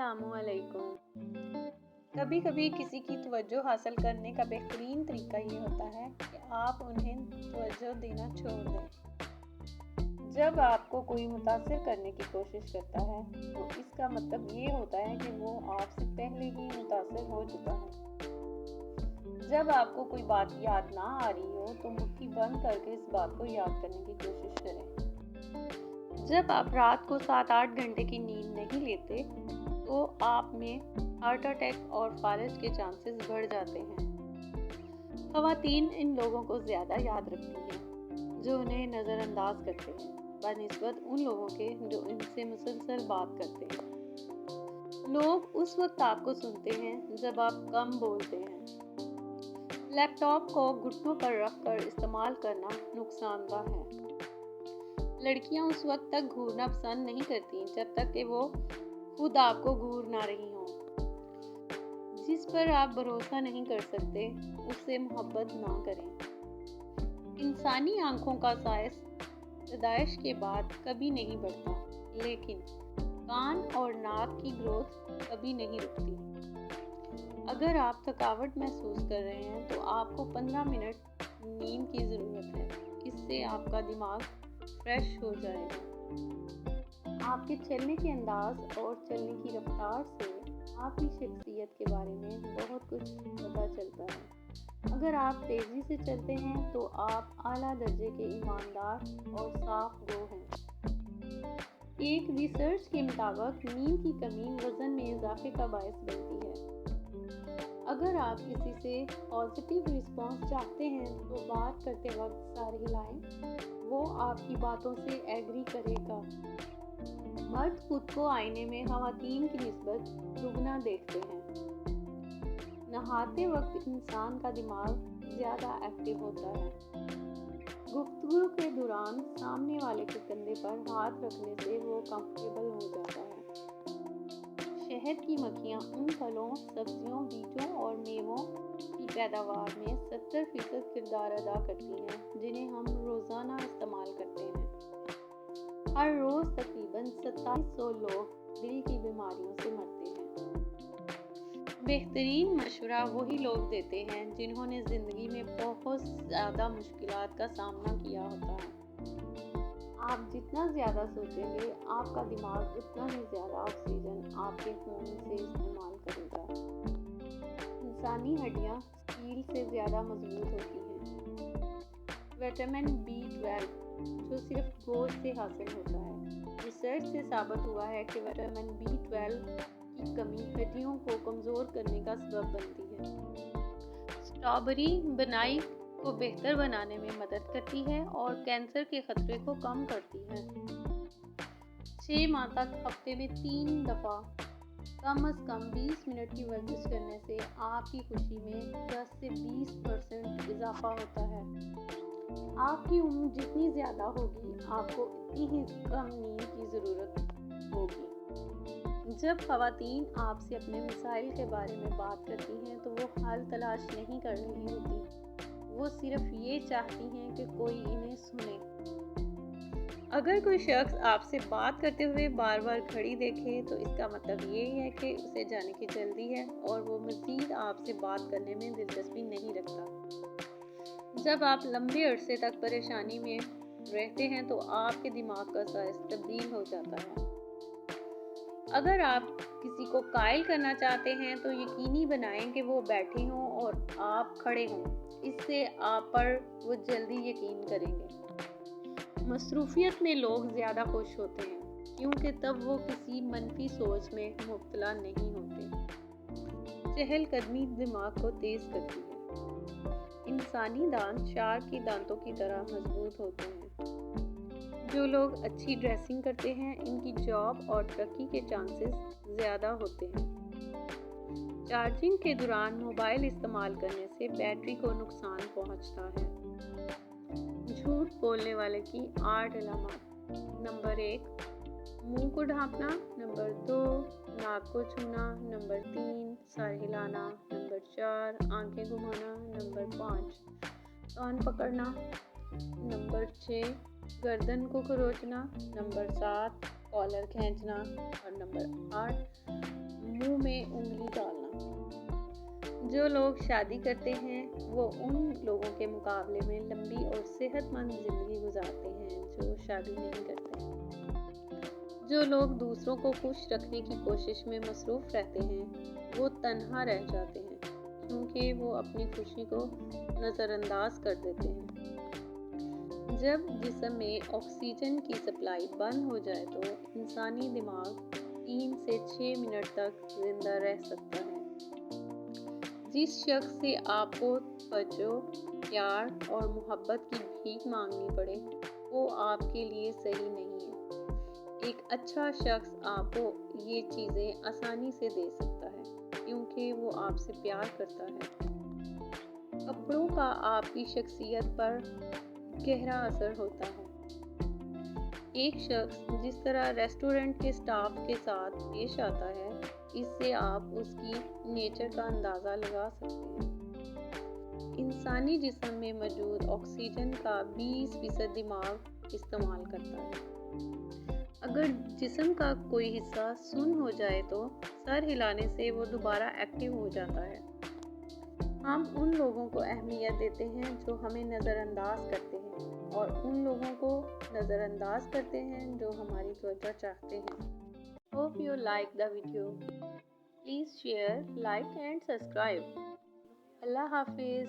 السلام علیکم۔ کبھی کبھی کسی کی توجہ حاصل کرنے کا بہترین طریقہ یہ ہوتا ہے کہ آپ انہیں توجہ دینا چھوڑ دیں۔ جب آپ کو کوئی متاثر کرنے کی کوشش کرتا ہے تو اس کا مطلب یہ ہوتا ہے کہ وہ آپ سے پہلے ہی متاثر ہو چکا ہے۔ جب آپ کو کوئی بات یاد نہ آ رہی ہو تو مٹھی بند کر کے اس بات کو یاد کرنے کی کوشش کریں۔ جب آپ رات کو 7-8 گھنٹے کی نیند نہیں لیتے تو آپ میں ہارٹ اٹیک اور فالج کے چانسز بڑھ جاتے ہیں۔ خواتین ان لوگوں کو زیادہ یاد رکھتی ہیں جو انہیں نظر انداز کرتے ہیں بنسبت ان لوگوں کے جو ان سے مسلسل بات کرتے ہیں۔ لوگ اس وقت آپ کو سنتے ہیں جب آپ کم بولتے ہیں۔ لیپ ٹاپ کو گھٹنوں پر رکھ کر استعمال کرنا نقصان دہ ہے۔ لڑکیاں اس وقت تک گھورنا پسند نہیں کرتی جب تک کہ وہ خود آپ کو گھور نہ رہی ہوں۔ جس پر آپ بھروسہ نہیں کر سکتے اس سے محبت نہ کریں۔ انسانی آنکھوں کا سائز پیدائش کے بعد کبھی نہیں بڑھتا، لیکن کان اور ناک کی گروتھ کبھی نہیں رکتی۔ اگر آپ تھکاوٹ محسوس کر رہے ہیں تو آپ کو 15 منٹ نیند کی ضرورت ہے۔ اس سے آپ کا دماغ فریش ہو جائے گا۔ آپ کے چلنے کے انداز اور چلنے کی رفتار سے آپ کی شخصیت کے بارے میں بہت کچھ پتہ چلتا ہے۔ اگر آپ تیزی سے چلتے ہیں تو آپ اعلیٰ درجے کے ایماندار اور صاف گو ہیں۔ ایک ریسرچ کے مطابق نیند کی کمی وزن میں اضافے کا باعث بنتی ہے۔ اگر آپ کسی سے پازیٹیو رسپانس چاہتے ہیں تو بات کرتے وقت سر ہلائیں، وہ آپ کی باتوں سے ایگری کرے گا۔ مرد خود کو آئینے میں خواتین کی نسبت دگنا دیکھتے ہیں۔ نہاتے وقت انسان کا دماغ زیادہ ایکٹیو ہوتا ہے۔ گفتگو کے دوران سامنے والے کے کندھے پر ہاتھ رکھنے سے وہ کمفرٹیبل ہو جاتا ہے۔ شہد کی مکھیاں ان پھلوں، سبزیوں، بیجوں اور میووں کی پیداوار میں 70% کردار ادا کرتی ہیں جنہیں ہم روزانہ استعمال کرتے ہیں۔ ہر روز تقریباً 2700 لوگ دل کی بیماریوں سے مرتے ہیں۔ بہترین مشورہ وہی لوگ دیتے ہیں جنہوں نے زندگی میں بہت زیادہ مشکلات کا سامنا کیا ہوتا ہے۔ آپ جتنا زیادہ سوچیں گے آپ کا دماغ اتنا ہی زیادہ آکسیجن آپ کے خون سے استعمال کرے گا۔ انسانی ہڈیاں اسٹیل سے زیادہ مضبوط ہوتی ہیں۔ وٹامن B12 جو صرف گوشت سے حاصل ہوتا ہے۔ ریسرچ سے ثابت ہوا ہے کہ وٹامن B12 کی کمی ہڈیوں کو کمزور کرنے کا سبب بنتی ہے۔ اسٹرابیری بنائی کو بہتر بنانے میں مدد کرتی ہے اور کینسر کے خطرے کو کم کرتی ہے۔ 6 ماہ تک ہفتے میں 3 دفعہ کم از کم 20 منٹ کی ورزش کرنے سے آپ کی خوشی میں 10 سے 20% اضافہ ہوتا ہے۔ آپ کی عمر جتنی زیادہ ہوگی آپ کو اتنی ہی کم نیند کی ضرورت ہوگی۔ جب خواتین آپ سے اپنے مسائل کے بارے میں بات کرتی ہیں تو وہ حل تلاش نہیں کر رہی ہوتی، وہ صرف یہ چاہتی ہیں کہ کوئی انہیں سنے۔ اگر کوئی شخص آپ سے بات کرتے ہوئے بار بار گھڑی دیکھے تو اس کا مطلب یہ ہے کہ اسے جانے کی جلدی ہے اور وہ مزید آپ سے بات کرنے میں دلچسپی نہیں رکھتا۔ جب آپ لمبے عرصے تک پریشانی میں رہتے ہیں تو آپ کے دماغ کا سائز تبدیل ہو جاتا ہے۔ اگر آپ کسی کو قائل کرنا چاہتے ہیں تو یقینی بنائیں کہ وہ بیٹھے ہوں اور آپ کھڑے ہوں، اس سے آپ پر وہ جلدی یقین کریں گے۔ مصروفیت میں لوگ زیادہ خوش ہوتے ہیں کیونکہ تب وہ کسی منفی سوچ میں مبتلا نہیں ہوتے۔ چہل قدمی دماغ کو تیز کرتی ہے۔ انسانی دانت شارک کے دانتوں کی طرح مضبوط ہوتے ہیں۔ جو لوگ اچھی ڈریسنگ کرتے ہیں ان کی جاب اور ترقی کے چانسز زیادہ ہوتے ہیں۔ چارجنگ کے دوران موبائل استعمال کرنے سے بیٹری کو نقصان پہنچتا ہے۔ جھوٹ بولنے والے کی 8 علامات۔ نمبر 1، منہ کو ڈھانپنا۔ نمبر 2، ناک کو چھونا۔ نمبر 3، سر ہلانا۔ نمبر 4، آنکھیں گھمانا۔ نمبر 5، کان پکڑنا۔ نمبر 6، گردن کو خروچنا۔ نمبر 7، کالر کھینچنا۔ اور نمبر 8، منہ میں انگلی ڈالنا۔ جو لوگ شادی کرتے ہیں وہ ان لوگوں کے مقابلے میں لمبی اور صحت مند زندگی گزارتے ہیں جو شادی نہیں کرتے۔ جو لوگ دوسروں کو خوش رکھنے کی کوشش میں مصروف رہتے ہیں وہ تنہا رہ جاتے ہیں کیونکہ وہ اپنی خوشی کو نظر انداز کر دیتے ہیں۔ جب جسم میں آکسیجن کی سپلائی بند ہو جائے تو انسانی دماغ 3 سے 6 منٹ تک زندہ رہ سکتا ہے۔ جس شخص سے آپ کو توجہ، پیار اور محبت کی بھیک مانگنی پڑے وہ آپ کے لیے صحیح نہیں ہے۔ ایک اچھا شخص آپ کو یہ چیزیں آسانی سے دے سکتا ہے کیونکہ وہ آپ سے پیار کرتا ہے۔ کپڑوں کا آپ کی شخصیت پر گہرا اثر ہوتا ہے۔ ایک شخص جس طرح ریسٹورنٹ کے اسٹاف کے ساتھ پیش آتا ہے اس سے آپ اس کی نیچر کا اندازہ لگا سکتے ہیں۔ انسانی جسم میں موجود آکسیجن کا 20% دماغ استعمال کرتا ہے۔ اگر جسم کا کوئی حصہ سن ہو جائے تو سر ہلانے سے وہ دوبارہ ایکٹیو ہو جاتا ہے۔ ہم ان لوگوں کو اہمیت دیتے ہیں جو ہمیں نظر انداز کرتے ہیں اور ان لوگوں کو نظر انداز کرتے ہیں جو ہماری توجہ چاہتے ہیں۔ Hope you like the video. Please share, like and subscribe. اللہ حافظ۔